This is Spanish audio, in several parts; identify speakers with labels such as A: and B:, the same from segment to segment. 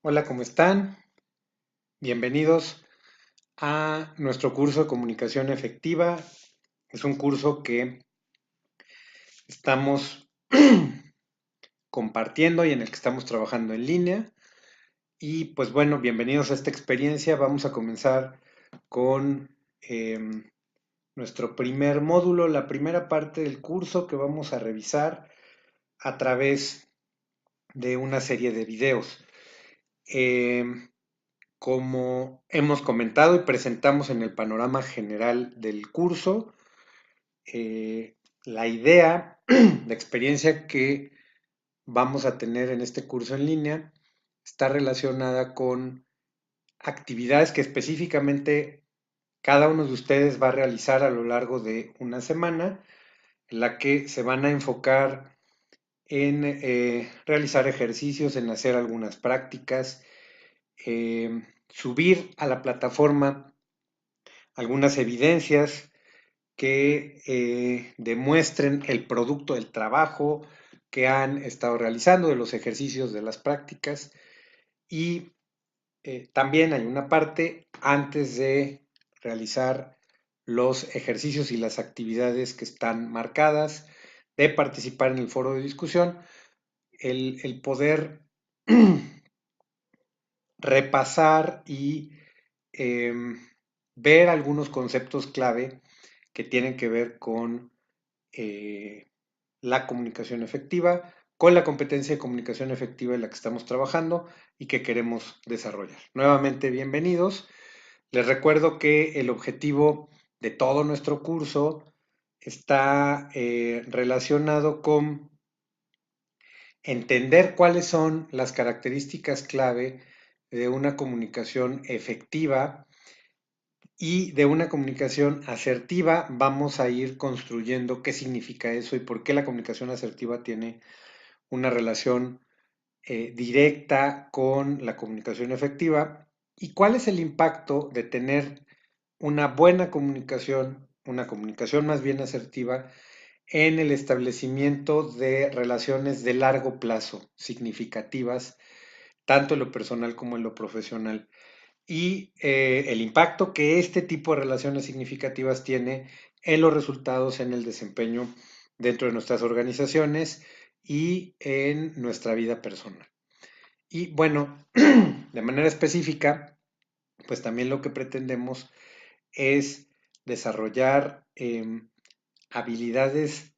A: Hola, ¿cómo están? Bienvenidos a nuestro curso de comunicación efectiva. Es un curso que estamos compartiendo y en el que estamos trabajando en línea. Y pues bueno, bienvenidos a esta experiencia. Vamos a comenzar con nuestro primer módulo, la primera parte del curso que vamos a revisar a través de una serie de videos. Em, Como hemos comentado y presentamos en el panorama general del curso, eh, la idea, la experiencia que vamos a tener en este curso en línea está relacionada con actividades que específicamente cada uno de ustedes va a realizar a lo largo de una semana, en la que se van a enfocar en realizar ejercicios, en hacer algunas prácticas, subir a la plataforma algunas evidencias que demuestren el producto del trabajo que han estado realizando, de los ejercicios, de las prácticas. Y también hay una parte antes de realizar los ejercicios y las actividades que están marcadas, de participar en el foro de discusión, el poder repasar y em, ver algunos conceptos clave que tienen que ver con eh, la comunicación efectiva, con la competencia de comunicación efectiva en la que estamos trabajando y que queremos desarrollar. Nuevamente, bienvenidos. Les recuerdo que el objetivo de todo nuestro curso está relacionado con entender cuáles son las características clave de una comunicación efectiva y de una comunicación asertiva. Vamos a ir construyendo qué significa eso y por qué la comunicación asertiva tiene una relación directa con la comunicación efectiva y cuál es el impacto de tener una buena comunicación, una comunicación más bien asertiva en el establecimiento de relaciones de largo plazo significativas, tanto en lo personal como en lo profesional, y el impacto que este tipo de relaciones significativas tiene en los resultados, en el desempeño dentro de nuestras organizaciones y en nuestra vida personal. Y bueno, de manera específica, pues también lo que pretendemos es desarrollar habilidades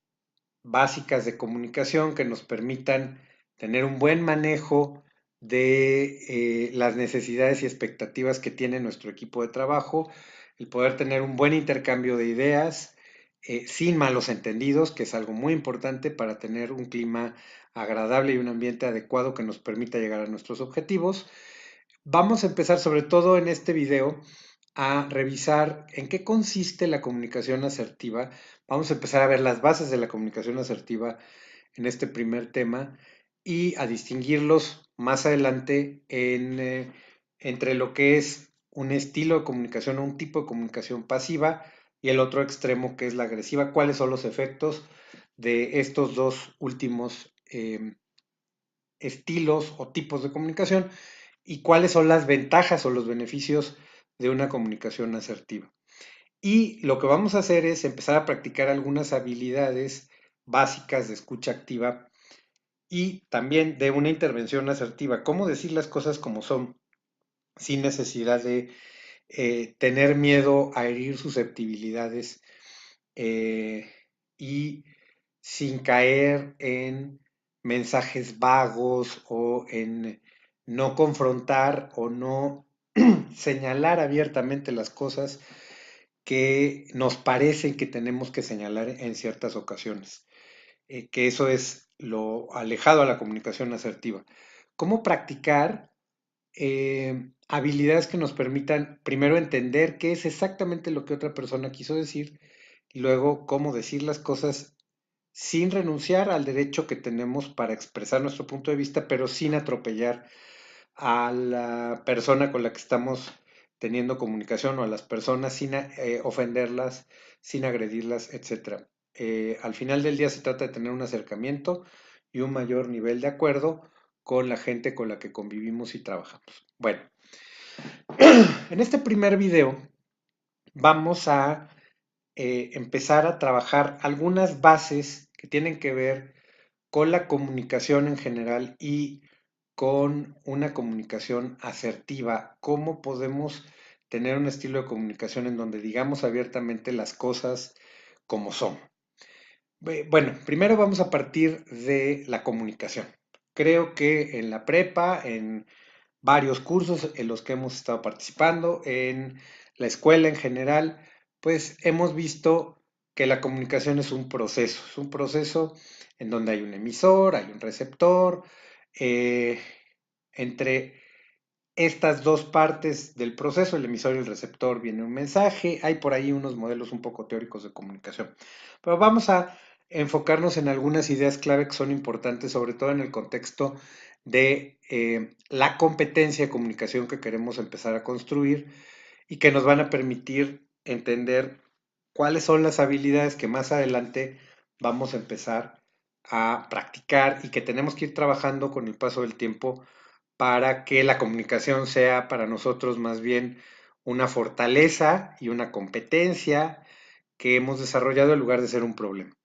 A: básicas de comunicación que nos permitan tener un buen manejo de las necesidades y expectativas que tiene nuestro equipo de trabajo, el poder tener un buen intercambio de ideas, sin malos entendidos, que es algo muy importante para tener un clima agradable y un ambiente adecuado que nos permita llegar a nuestros objetivos. Vamos a empezar sobre todo en este video a revisar en qué consiste la comunicación asertiva. Vamos a empezar a ver las bases de la comunicación asertiva en este primer tema y a distinguirlos más adelante entre lo que es un estilo de comunicación o un tipo de comunicación pasiva y el otro extremo que es la agresiva. ¿Cuáles son los efectos de estos dos últimos estilos o tipos de comunicación y cuáles son las ventajas o los beneficios de una comunicación asertiva? Y lo que vamos a hacer es empezar a practicar algunas habilidades básicas de escucha activa y también de una intervención asertiva. Cómo decir las cosas como son, sin necesidad de tener miedo a herir susceptibilidades, eh, y sin caer en mensajes vagos o en no confrontar o no señalar abiertamente las cosas que nos parece que tenemos que señalar en ciertas ocasiones, que eso es lo alejado a la comunicación asertiva. ¿Cómo practicar habilidades que nos permitan primero entender qué es exactamente lo que otra persona quiso decir y luego cómo decir las cosas sin renunciar al derecho que tenemos para expresar nuestro punto de vista, pero sin atropellar a la persona con la que estamos teniendo comunicación o a las personas sin ofenderlas, sin agredirlas, etcétera? Al final del día se trata de tener un acercamiento y un mayor nivel de acuerdo con la gente con la que convivimos y trabajamos. Bueno, en este primer video vamos a empezar a trabajar algunas bases que tienen que ver con la comunicación en general y con una comunicación asertiva. ¿Cómo podemos tener un estilo de comunicación en donde digamos abiertamente las cosas como son? Bueno, primero vamos a partir de la comunicación. Creo que en la prepa, en varios cursos en los que hemos estado participando, en la escuela en general, pues hemos visto que la comunicación es un proceso en donde hay un emisor, hay un receptor, eh, entre estas dos partes del proceso, el emisor y el receptor, viene un mensaje, hay por ahí unos modelos un poco teóricos de comunicación, pero vamos a enfocarnos en algunas ideas clave que son importantes, sobre todo en el contexto de la competencia de comunicación que queremos empezar a construir y que nos van a permitir entender cuáles son las habilidades que más adelante vamos a empezar a practicar y que tenemos que ir trabajando con el paso del tiempo para que la comunicación sea para nosotros más bien una fortaleza y una competencia que hemos desarrollado en lugar de ser un problema.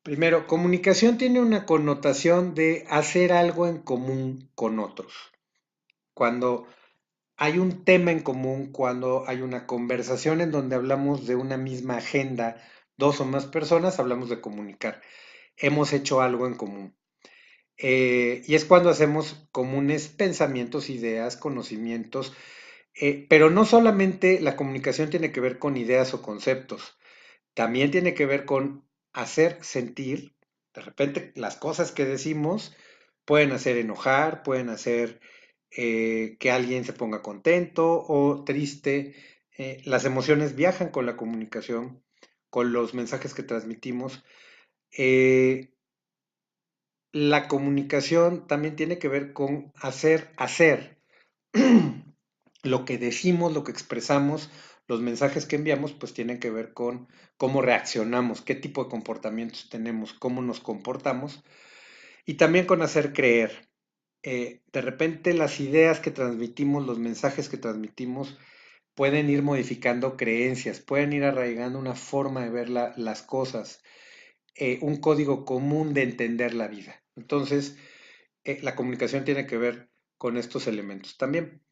A: Primero, comunicación tiene una connotación de hacer algo en común con otros. Cuando hay un tema en común, cuando hay una conversación en donde hablamos de una misma agenda, dos o más personas, hablamos de comunicar. Hemos hecho algo en común. Y es cuando hacemos comunes pensamientos, ideas, conocimientos, pero no solamente la comunicación tiene que ver con ideas o conceptos, también tiene que ver con hacer sentir, de repente las cosas que decimos pueden hacer enojar, pueden hacer que alguien se ponga contento o triste. Las emociones viajan con la comunicación, con los mensajes que transmitimos. Eh, la comunicación también tiene que ver con hacer. Lo que decimos, lo que expresamos, los mensajes que enviamos, pues tienen que ver con cómo reaccionamos, qué tipo de comportamientos tenemos, cómo nos comportamos y también con hacer creer. De repente las ideas que transmitimos, los mensajes que transmitimos, pueden ir modificando creencias, pueden ir arraigando una forma de ver las cosas, un código común de entender la vida. Entonces, la comunicación tiene que ver con estos elementos también.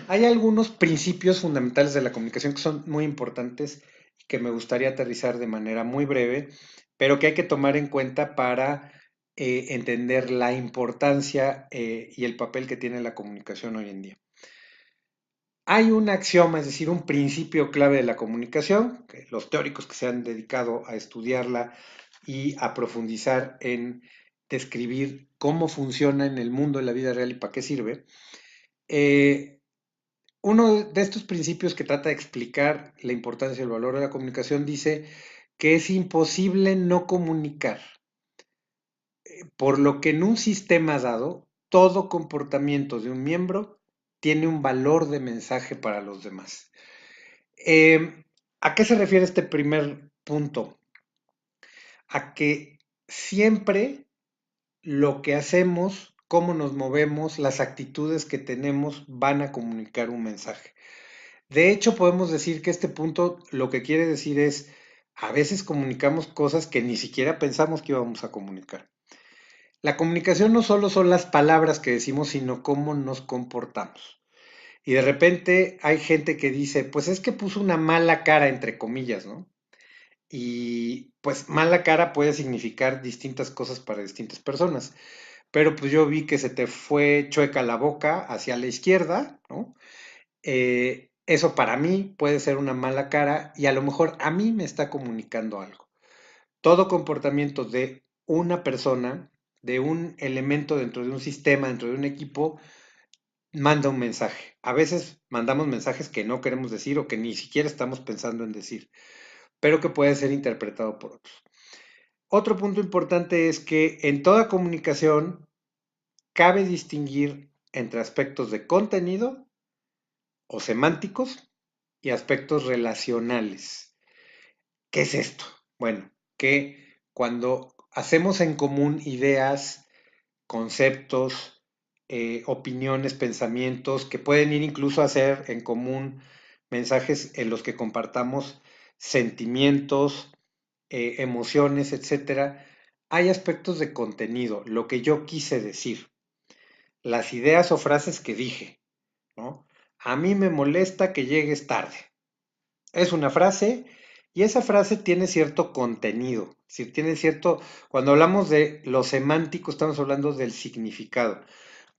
A: Hay algunos principios fundamentales de la comunicación que son muy importantes y que me gustaría aterrizar de manera muy breve, pero que hay que tomar en cuenta para entender la importancia y el papel que tiene la comunicación hoy en día. Hay un axioma, es decir, un principio clave de la comunicación, que los teóricos que se han dedicado a estudiarla y a profundizar en describir cómo funciona en el mundo de la vida real y para qué sirve. eh, Uno de estos principios que trata de explicar la importancia y el valor de la comunicación dice que es imposible no comunicar, por lo que en un sistema dado, todo comportamiento de un miembro tiene un valor de mensaje para los demás. ¿A qué se refiere este primer punto? A que siempre lo que hacemos, cómo nos movemos, las actitudes que tenemos van a comunicar un mensaje. De hecho, podemos decir que este punto lo que quiere decir es, a veces comunicamos cosas que ni siquiera pensamos que íbamos a comunicar. La comunicación no solo son las palabras que decimos, sino cómo nos comportamos. Y de repente hay gente que dice, pues es que puso una mala cara, entre comillas, ¿no? Y pues mala cara puede significar distintas cosas para distintas personas. Pero pues yo vi que se te fue chueca la boca hacia la izquierda, ¿no? Eso para mí puede ser una mala cara y a lo mejor a mí me está comunicando algo. Todo comportamiento de una persona, de un elemento dentro de un sistema, dentro de un equipo, manda un mensaje. A veces mandamos mensajes que no queremos decir o que ni siquiera estamos pensando en decir, pero que puede ser interpretado por otros. Otro punto importante es que en toda comunicación cabe distinguir entre aspectos de contenido o semánticos y aspectos relacionales. ¿Qué es esto? Bueno, que cuando hacemos en común ideas, conceptos, opiniones, pensamientos, que pueden ir incluso a ser en común mensajes en los que compartamos sentimientos, emociones, etcétera. Hay aspectos de contenido, lo que yo quise decir, las ideas o frases que dije, ¿no? A mí me molesta que llegues tarde. Es una frase y esa frase tiene cierto contenido, si tiene cierto, cuando hablamos de lo semántico estamos hablando del significado.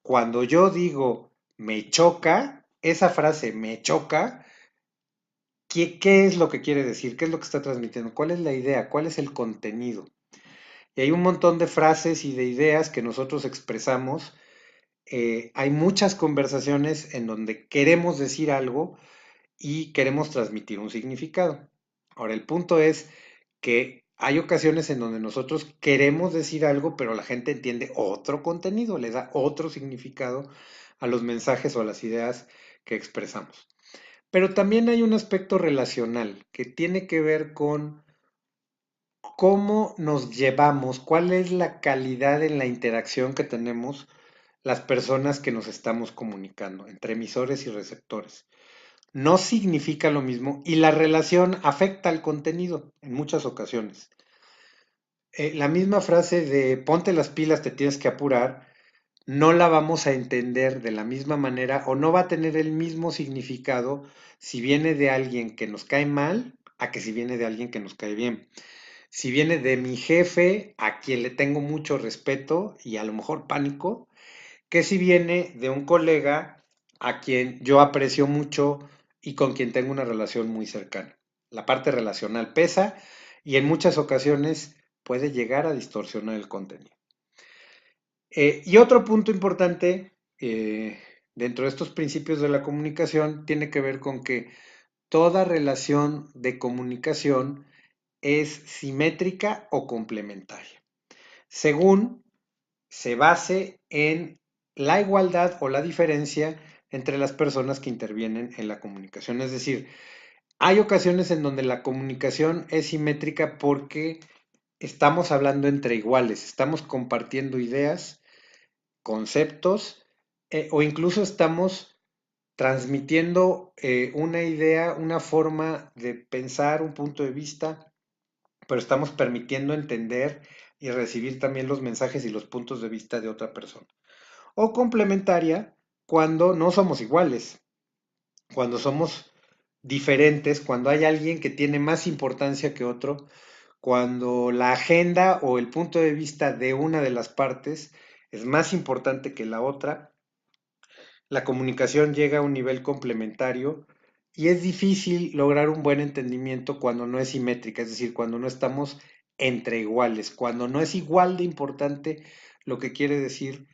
A: Cuando yo digo me choca, esa frase me choca, ¿qué es lo que quiere decir? ¿Qué es lo que está transmitiendo? ¿Cuál es la idea? ¿Cuál es el contenido? Y hay un montón de frases y de ideas que nosotros expresamos. Hay muchas conversaciones en donde queremos decir algo y queremos transmitir un significado. Ahora, el punto es que hay ocasiones en donde nosotros queremos decir algo, pero la gente entiende otro contenido, le da otro significado a los mensajes o a las ideas que expresamos. Pero también hay un aspecto relacional que tiene que ver con cómo nos llevamos, cuál es la calidad en la interacción que tenemos las personas que nos estamos comunicando, entre emisores y receptores. No significa lo mismo y la relación afecta al contenido en muchas ocasiones. La misma frase de ponte las pilas, te tienes que apurar, no la vamos a entender de la misma manera o no va a tener el mismo significado si viene de alguien que nos cae mal a que si viene de alguien que nos cae bien. Si viene de mi jefe, a quien le tengo mucho respeto y a lo mejor pánico, que si viene de un colega a quien yo aprecio mucho y con quien tengo una relación muy cercana. La parte relacional pesa y en muchas ocasiones puede llegar a distorsionar el contenido. Y otro punto importante dentro de estos principios de la comunicación tiene que ver con que toda relación de comunicación es simétrica o complementaria, según se base en la igualdad o la diferencia entre las personas que intervienen en la comunicación. Es decir, hay ocasiones en donde la comunicación es simétrica porque estamos hablando entre iguales, estamos compartiendo ideas, conceptos, o incluso estamos transmitiendo una idea, una forma de pensar, un punto de vista, pero estamos permitiendo entender y recibir también los mensajes y los puntos de vista de otra persona. O complementaria cuando no somos iguales, cuando somos diferentes, cuando hay alguien que tiene más importancia que otro, cuando la agenda o el punto de vista de una de las partes es más importante que la otra, la comunicación llega a un nivel complementario y es difícil lograr un buen entendimiento cuando no es simétrica, es decir, cuando no estamos entre iguales, cuando no es igual de importante lo que quiere decir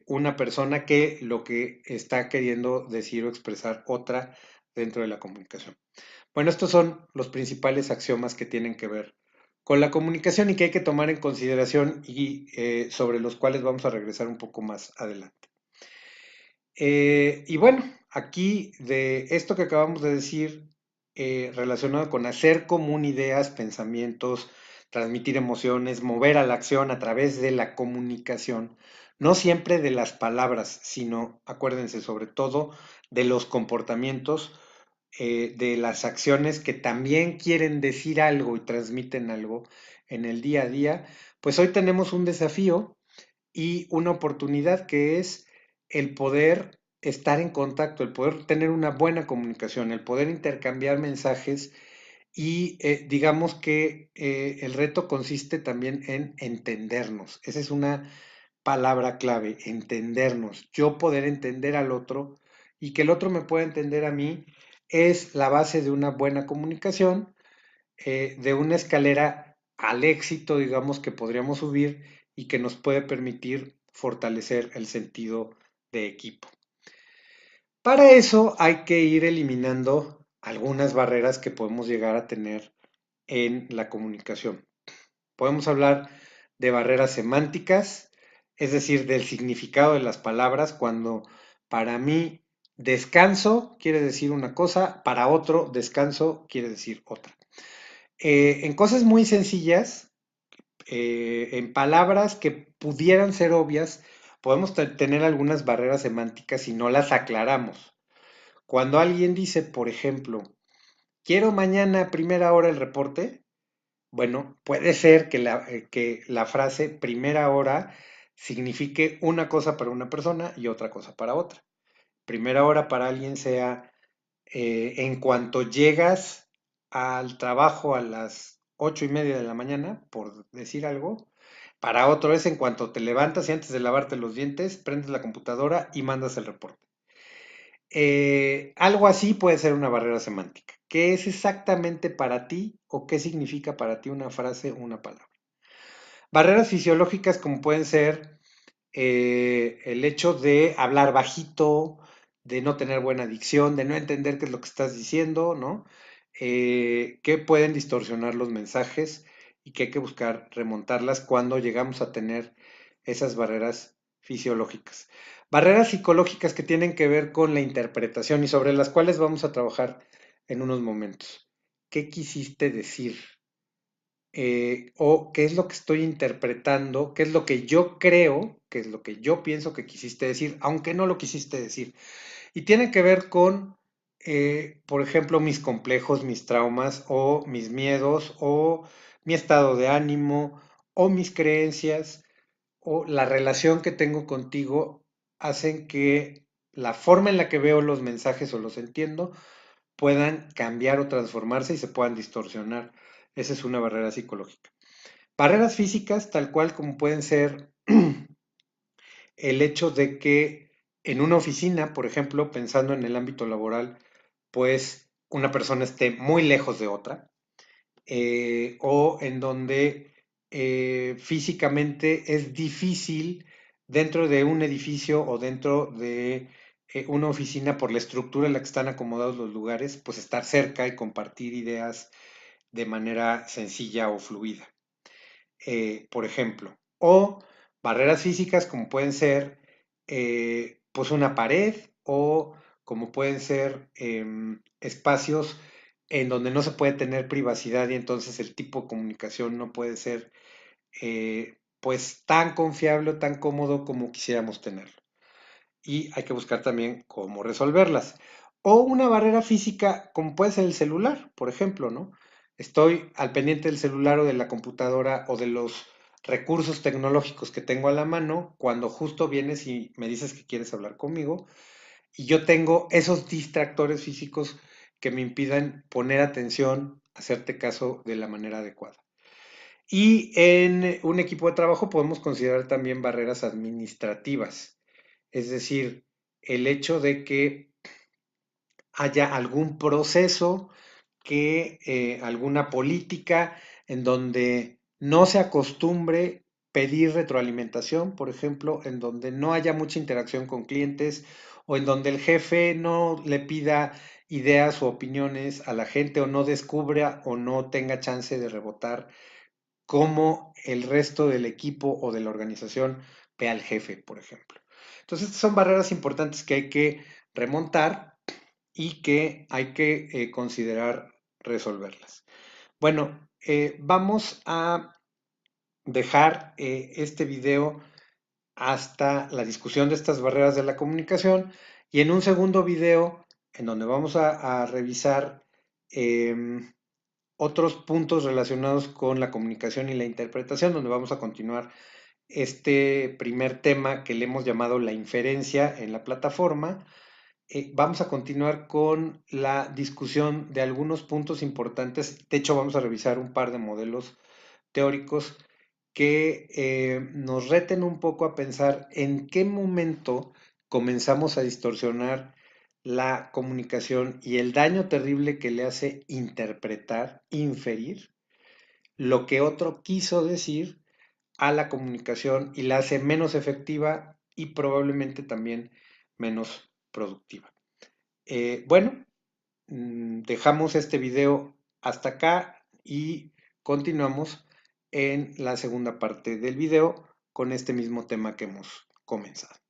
A: una persona que lo que está queriendo decir o expresar otra dentro de la comunicación. Bueno, estos son los principales axiomas que tienen que ver con la comunicación y que hay que tomar en consideración y sobre los cuales vamos a regresar un poco más adelante. Y bueno, aquí de esto que acabamos de decir, relacionado con hacer común ideas, pensamientos, transmitir emociones, mover a la acción a través de la comunicación, no siempre de las palabras, sino, acuérdense, sobre todo de los comportamientos, de las acciones que también quieren decir algo y transmiten algo en el día a día, pues hoy tenemos un desafío y una oportunidad que es el poder estar en contacto, el poder tener una buena comunicación, el poder intercambiar mensajes y digamos que el reto consiste también en entendernos. Esa es una palabra clave, entendernos. Yo poder entender al otro y que el otro me pueda entender a mí es la base de una buena comunicación, de una escalera al éxito, digamos, que podríamos subir y que nos puede permitir fortalecer el sentido de equipo. Para eso hay que ir eliminando algunas barreras que podemos llegar a tener en la comunicación. Podemos hablar de barreras semánticas, es decir, del significado de las palabras, cuando para mí descanso quiere decir una cosa, para otro descanso quiere decir otra. En cosas muy sencillas, en palabras que pudieran ser obvias, podemos tener algunas barreras semánticas si no las aclaramos. Cuando alguien dice, por ejemplo, quiero mañana a primera hora el reporte, bueno, puede ser que la frase primera hora signifique una cosa para una persona y otra cosa para otra. Primera hora para alguien sea en cuanto llegas al trabajo a las 8:30 de la mañana, por decir algo. Para otro es en cuanto te levantas y antes de lavarte los dientes, prendes la computadora y mandas el reporte. Algo así puede ser una barrera semántica. ¿Qué es exactamente para ti o qué significa para ti una frase o una palabra? Barreras fisiológicas como pueden ser el hecho de hablar bajito, de no tener buena dicción, de no entender qué es lo que estás diciendo, ¿no? Que pueden distorsionar los mensajes y que hay que buscar remontarlas cuando llegamos a tener esas barreras fisiológicas. Barreras psicológicas que tienen que ver con la interpretación y sobre las cuales vamos a trabajar en unos momentos. ¿Qué quisiste decir? O qué es lo que estoy interpretando, qué es lo que yo creo, qué es lo que yo pienso que quisiste decir, aunque no lo quisiste decir. Y tiene que ver con, por ejemplo, mis complejos, mis traumas o mis miedos o mi estado de ánimo o mis creencias o la relación que tengo contigo hacen que la forma en la que veo los mensajes o los entiendo puedan cambiar o transformarse y se puedan distorsionar. Esa es una barrera psicológica. Barreras físicas, tal cual como pueden ser el hecho de que en una oficina, por ejemplo, pensando en el ámbito laboral, pues una persona esté muy lejos de otra, o en donde físicamente es difícil dentro de un edificio o dentro de una oficina por la estructura en la que están acomodados los lugares, pues estar cerca y compartir ideas de manera sencilla o fluida, por ejemplo. O barreras físicas como pueden ser pues una pared o como pueden ser espacios en donde no se puede tener privacidad y entonces el tipo de comunicación no puede ser pues tan confiable o tan cómodo como quisiéramos tenerlo. Y hay que buscar también cómo resolverlas. O una barrera física como puede ser el celular, por ejemplo, ¿no? Estoy al pendiente del celular o de la computadora o de los recursos tecnológicos que tengo a la mano cuando justo vienes y me dices que quieres hablar conmigo y yo tengo esos distractores físicos que me impidan poner atención, hacerte caso de la manera adecuada. Y en un equipo de trabajo podemos considerar también barreras administrativas, es decir, el hecho de que haya algún proceso, alguna política en donde no se acostumbre pedir retroalimentación, por ejemplo, en donde no haya mucha interacción con clientes o en donde el jefe no le pida ideas o opiniones a la gente o no descubra o no tenga chance de rebotar cómo el resto del equipo o de la organización ve al jefe, por ejemplo. Entonces, estas son barreras importantes que hay que remontar y que hay que considerar resolverlas. Bueno, vamos a dejar este video hasta la discusión de estas barreras de la comunicación y en un segundo video en donde vamos a revisar otros puntos relacionados con la comunicación y la interpretación, donde vamos a continuar este primer tema que le hemos llamado la inferencia en la plataforma. Vamos a continuar con la discusión de algunos puntos importantes. De hecho, vamos a revisar un par de modelos teóricos que nos reten un poco a pensar en qué momento comenzamos a distorsionar la comunicación y el daño terrible que le hace interpretar, inferir lo que otro quiso decir a la comunicación y la hace menos efectiva y probablemente también menos productiva. Bueno, dejamos este video hasta acá y continuamos en la segunda parte del video con este mismo tema que hemos comenzado.